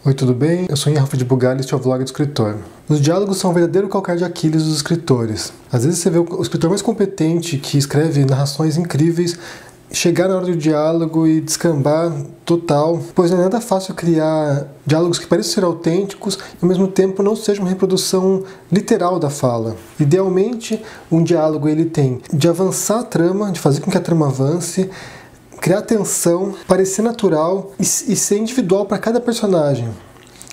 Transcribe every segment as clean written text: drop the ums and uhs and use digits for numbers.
Oi, tudo bem? Eu sou Ralph de Bugalho e este é o Vlog do Escritor. Os diálogos são o verdadeiro calcanhar de Aquiles dos escritores. Às vezes você vê o escritor mais competente, que escreve narrações incríveis, chegar na hora do diálogo e descambar total, pois não é nada fácil criar diálogos que pareçam ser autênticos e ao mesmo tempo não sejam uma reprodução literal da fala. Idealmente, um diálogo ele tem de avançar a trama, de fazer com que a trama avance, criar tensão, parecer natural e ser individual para cada personagem.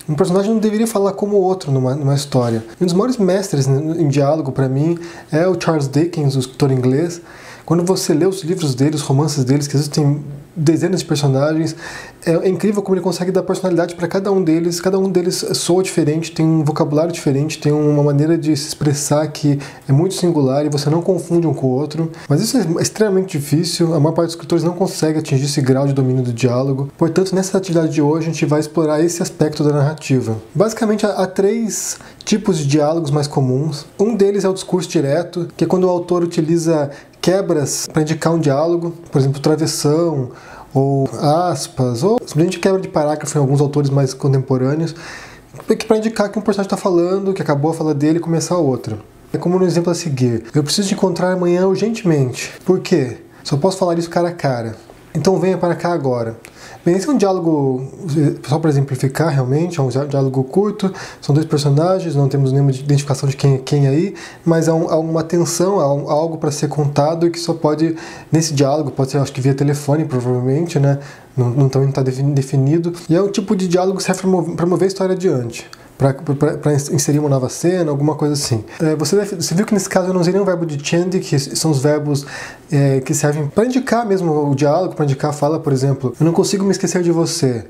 Um personagem não deveria falar como o outro numa história. Um dos maiores mestres em diálogo para mim é o Charles Dickens, o escritor inglês. Quando você lê os livros dele, os romances deles, que às vezes tem dezenas de personagens, é incrível como ele consegue dar personalidade para cada um deles soa diferente, tem um vocabulário diferente, tem uma maneira de se expressar que é muito singular e você não confunde um com o outro. Mas isso é extremamente difícil, a maior parte dos escritores não consegue atingir esse grau de domínio do diálogo. Portanto, nessa atividade de hoje a gente vai explorar esse aspecto da narrativa. Basicamente, há três tipos de diálogos mais comuns. Um deles é o discurso direto, que é quando o autor utiliza quebras para indicar um diálogo, por exemplo, travessão, ou aspas, ou simplesmente quebra de parágrafo em alguns autores mais contemporâneos, para indicar que um personagem está falando, que acabou a fala dele e começar outra. É como no exemplo a seguir: eu preciso te encontrar amanhã urgentemente. Por quê? Só posso falar isso cara a cara. Então venha para cá agora. Bem, esse é um diálogo, só para exemplificar realmente, é um diálogo curto, são dois personagens, não temos nenhuma identificação de quem é quem aí, mas há uma tensão, há algo para ser contado e que só pode, nesse diálogo, pode ser acho que via telefone provavelmente, né? Não está definido, e é um tipo de diálogo que serve para mover a história adiante. Para inserir uma nova cena, alguma coisa assim. Você viu que nesse caso eu não usei nenhum verbo de chandy, que são os verbos que servem para indicar mesmo o diálogo, para indicar a fala, por exemplo. Eu não consigo me esquecer de você,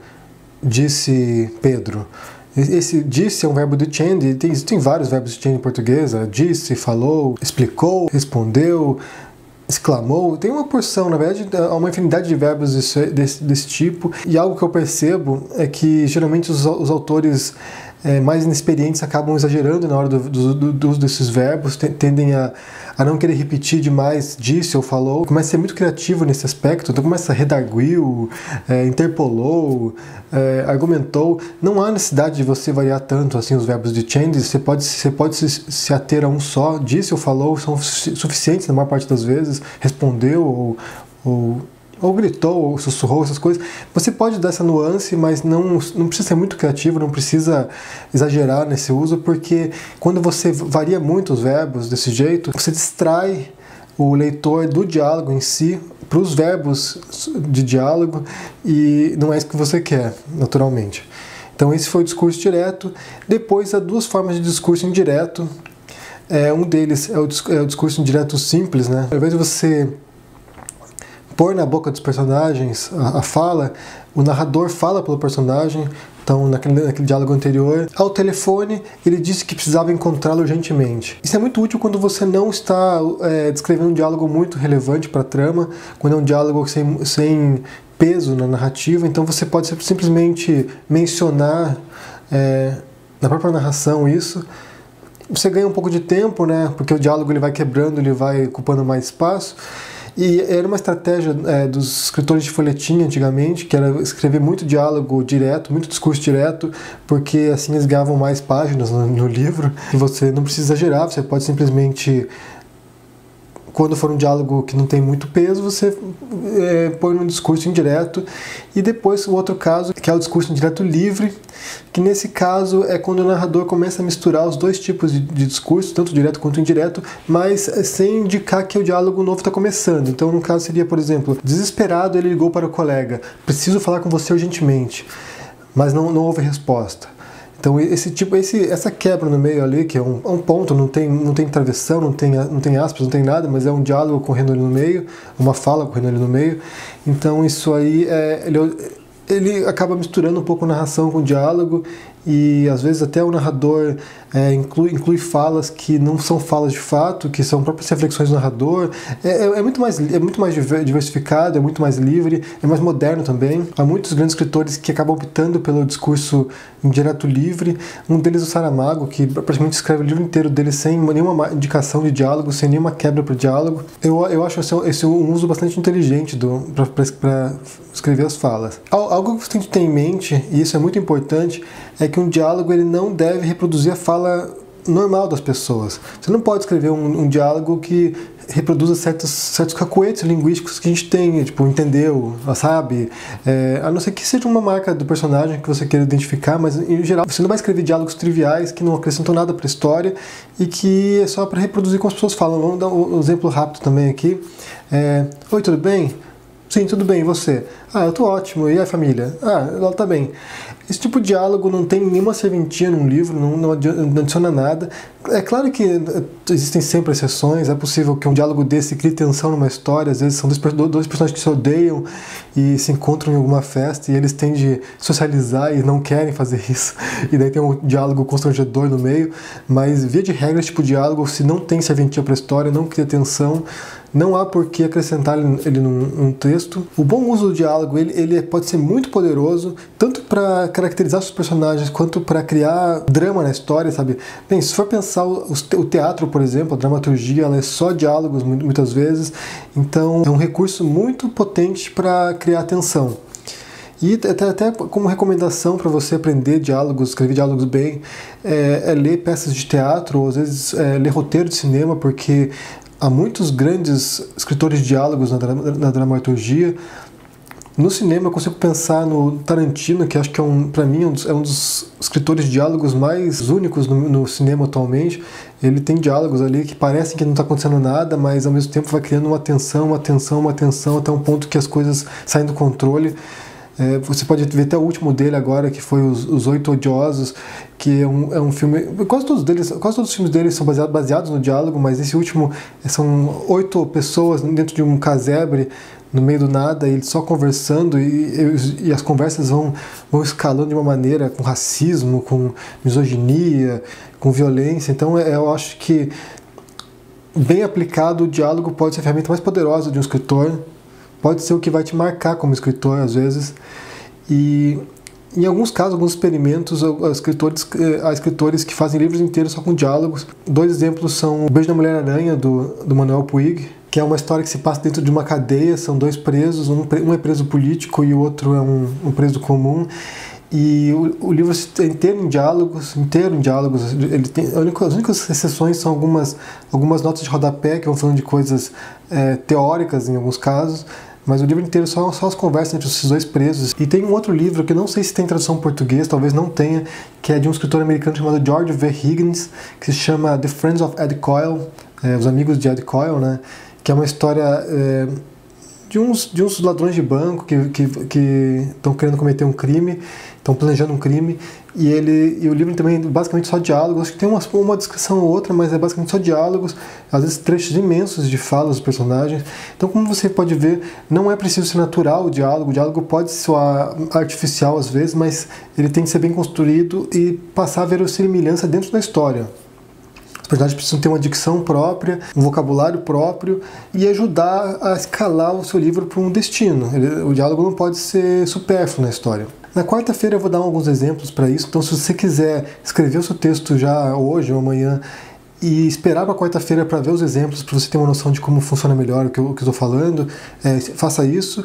disse Pedro. Esse disse é um verbo de chandy, existem vários verbos de chandy em português, disse, falou, explicou, respondeu, exclamou. Tem uma porção, na verdade, há uma infinidade de verbos desse tipo, e algo que eu percebo é que geralmente os autores mais inexperientes acabam exagerando na hora do uso desses verbos, tendem a não querer repetir demais disse ou falou, começa a ser muito criativo nesse aspecto, então começa a redarguiu, interpolou, argumentou. Não há necessidade de você variar tanto assim os verbos de change, você pode se ater a um só, disse ou falou, são suficientes na maior parte das vezes, respondeu ou gritou, ou sussurrou, essas coisas. Você pode dar essa nuance, mas não precisa ser muito criativo, não precisa exagerar nesse uso, porque quando você varia muito os verbos desse jeito, você distrai o leitor do diálogo em si para os verbos de diálogo e não é isso que você quer, naturalmente. Então esse foi o discurso direto. Depois há duas formas de discurso indireto. Um deles é o discurso indireto simples, né? Ao invés de você pôr na boca dos personagens a fala, o narrador fala pelo personagem. Então, naquele diálogo anterior, ao telefone, ele disse que precisava encontrá-lo urgentemente. Isso é muito útil quando você não está descrevendo um diálogo muito relevante para a trama, quando é um diálogo sem peso na narrativa, então você pode simplesmente mencionar na própria narração isso. Você ganha um pouco de tempo, né? Porque o diálogo ele vai quebrando, ele vai ocupando mais espaço. E era uma estratégia dos escritores de folhetim antigamente, que era escrever muito diálogo direto, muito discurso direto, porque assim eles ganhavam mais páginas no livro. E você não precisa exagerar, você pode simplesmente, quando for um diálogo que não tem muito peso, você põe num discurso indireto. E depois o outro caso, que é o discurso indireto livre, que nesse caso é quando o narrador começa a misturar os dois tipos de discurso, tanto direto quanto indireto, mas sem indicar que o diálogo novo está começando. Então, no caso seria, por exemplo, desesperado, ele ligou para o colega: preciso falar com você urgentemente, mas não houve resposta. Então essa quebra no meio ali, que é um ponto, não tem travessão, não tem aspas, não tem nada, mas é um diálogo correndo ali no meio, uma fala correndo ali no meio. Então isso aí, ele acaba misturando um pouco narração com diálogo e às vezes até o narrador inclui falas que não são falas de fato, que são próprias reflexões do narrador. É muito mais diversificado, é muito mais livre, é mais moderno também. Há muitos grandes escritores que acabam optando pelo discurso indireto livre. Um deles é o Saramago, que praticamente escreve o livro inteiro dele sem nenhuma indicação de diálogo, sem nenhuma quebra para o diálogo. Eu acho esse um uso bastante inteligente para escrever as falas. Algo que você tem que ter em mente, e isso é muito importante, é que um diálogo ele não deve reproduzir a fala normal das pessoas. Você não pode escrever um diálogo que reproduza certos cacoetes linguísticos que a gente tem, tipo, entendeu, sabe? A não ser que seja uma marca do personagem que você queira identificar, mas em geral você não vai escrever diálogos triviais que não acrescentam nada para a história e que é só para reproduzir como as pessoas falam. Vamos dar um exemplo rápido também aqui. Oi, tudo bem? Sim, tudo bem, e você? Eu tô ótimo, e a família? Ela tá bem. Esse tipo de diálogo não tem nenhuma serventia num livro, não adiciona nada. É claro que existem sempre exceções, é possível que um diálogo desse crie tensão numa história, às vezes são dois personagens que se odeiam e se encontram em alguma festa e eles tendem a socializar e não querem fazer isso, e daí tem um diálogo constrangedor no meio, mas via de regra esse tipo de diálogo, se não tem serventia para a história, não cria tensão, não há por que acrescentar ele num texto. O bom uso do diálogo, ele pode ser muito poderoso, tanto para caracterizar os personagens, quanto para criar drama na história, sabe? Bem, se for pensar o teatro, por exemplo, a dramaturgia, ela é só diálogos muitas vezes, então é um recurso muito potente para criar tensão. E até como recomendação para você aprender diálogos, escrever diálogos bem, ler peças de teatro, ou às vezes ler roteiro de cinema, porque há muitos grandes escritores de diálogos na dramaturgia. No cinema eu consigo pensar no Tarantino, que acho que para mim é um dos escritores de diálogos mais únicos no cinema atualmente. Ele tem diálogos ali que parecem que não está acontecendo nada, mas ao mesmo tempo vai criando uma tensão, até um ponto que as coisas saem do controle. Você pode ver até o último dele agora, que foi Os Oito Odiosos, que é um filme... Quase todos os filmes dele são baseados no diálogo, mas esse último são 8 pessoas dentro de um casebre, no meio do nada, eles só conversando, e as conversas vão escalando de uma maneira, com racismo, com misoginia, com violência. Então eu acho que, bem aplicado, o diálogo pode ser a ferramenta mais poderosa de um escritor. Pode ser o que vai te marcar como escritor, às vezes. E, em alguns casos, alguns experimentos, há escritores que fazem livros inteiros só com diálogos. 2 exemplos são O Beijo da Mulher-Aranha, do Manuel Puig, que é uma história que se passa dentro de uma cadeia, são 2 presos, um é preso político e o outro é um preso comum. E o livro é inteiro em diálogos. Ele tem, as únicas exceções são algumas notas de rodapé que vão falando de coisas teóricas em alguns casos, mas o livro inteiro só as conversas entre esses 2 presos. E tem um outro livro que eu não sei se tem tradução em português, talvez não tenha, que é de um escritor americano chamado George V. Higgins, que se chama The Friends of Ed Coyle, Os Amigos de Ed Coyle, né? Que é uma história de uns ladrões de banco que estão querendo cometer um crime, estão planejando um crime, e o livro também é basicamente só diálogos. Acho que tem uma descrição ou outra, mas é basicamente só diálogos, às vezes trechos imensos de falas dos personagens. Então, como você pode ver, não é preciso ser natural o diálogo pode soar artificial às vezes, mas ele tem que ser bem construído e passar a verossimilhança dentro da história. Os personagens precisam ter uma dicção própria, um vocabulário próprio e ajudar a escalar o seu livro para um destino. O diálogo não pode ser supérfluo na história. Na quarta-feira eu vou dar alguns exemplos para isso, então se você quiser escrever o seu texto já hoje ou amanhã e esperar para quarta-feira para ver os exemplos, para você ter uma noção de como funciona melhor o que eu estou falando, faça isso.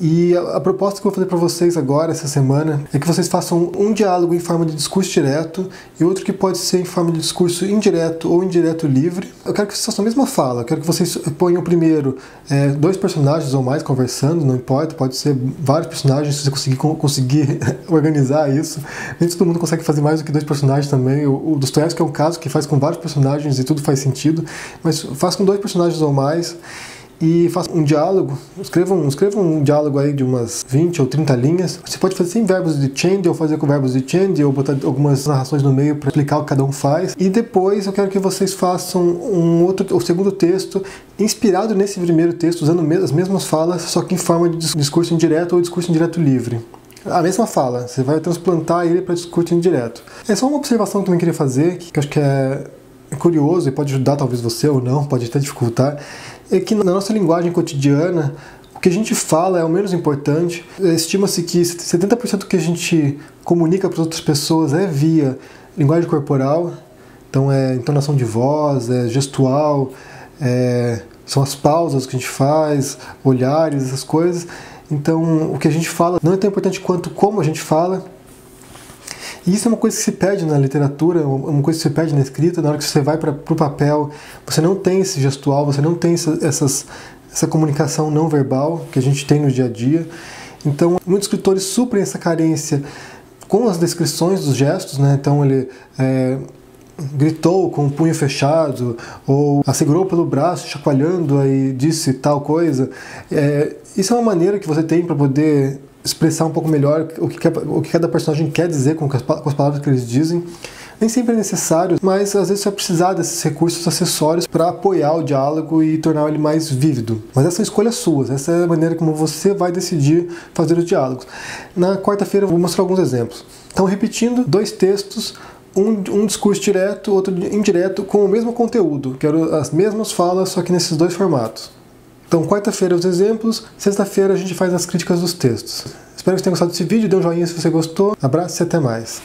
E a proposta que eu vou fazer para vocês agora, essa semana, é que vocês façam um diálogo em forma de discurso direto e outro que pode ser em forma de discurso indireto ou indireto livre. Eu quero que vocês façam a mesma fala, eu quero que vocês ponham primeiro 2 personagens ou mais conversando, não importa, pode ser vários personagens, se você conseguir organizar isso. Nem todo mundo consegue fazer mais do que 2 personagens também. O Dostoiévski é um caso que faz com vários personagens e tudo faz sentido, mas faça com 2 personagens ou mais. E faça um diálogo, escreva um diálogo aí de umas 20 ou 30 linhas. Você pode fazer sem verbos de change, ou fazer com verbos de change, ou botar algumas narrações no meio para explicar o que cada um faz. E depois eu quero que vocês façam o segundo texto inspirado nesse primeiro texto, usando as mesmas falas, só que em forma de discurso indireto ou discurso indireto livre. a mesma fala, você vai transplantar ele para discurso indireto. É só uma observação que eu também queria fazer, que eu acho que é curioso e pode ajudar talvez você ou não, pode até dificultar, é que na nossa linguagem cotidiana, o que a gente fala é o menos importante. Estima-se que 70% do que a gente comunica para outras pessoas é via linguagem corporal, então é entonação de voz, é gestual, são as pausas que a gente faz, olhares, essas coisas. Então, o que a gente fala não é tão importante quanto como a gente fala. E isso é uma coisa que se perde na literatura, uma coisa que se perde na escrita. Na hora que você vai para o papel, você não tem esse gestual, você não tem essa comunicação não verbal que a gente tem no dia a dia. Então, muitos escritores suprem essa carência com as descrições dos gestos, né? Então, ele gritou com o punho fechado, ou assegurou pelo braço, chacoalhando, aí disse tal coisa. Isso é uma maneira que você tem para poder expressar um pouco melhor o que cada personagem quer dizer com as palavras que eles dizem. Nem sempre é necessário, mas às vezes você vai precisar desses recursos acessórios para apoiar o diálogo e tornar ele mais vívido. Mas essa é escolha sua, essa é a maneira como você vai decidir fazer os diálogos. Na quarta-feira eu vou mostrar alguns exemplos. Então, repetindo, 2 textos, um discurso direto, outro indireto, com o mesmo conteúdo. Quero as mesmas falas, só que nesses 2 formatos. Então, quarta-feira os exemplos, sexta-feira a gente faz as críticas dos textos. Espero que você tenha gostado desse vídeo, dê um joinha se você gostou. Abraço e até mais.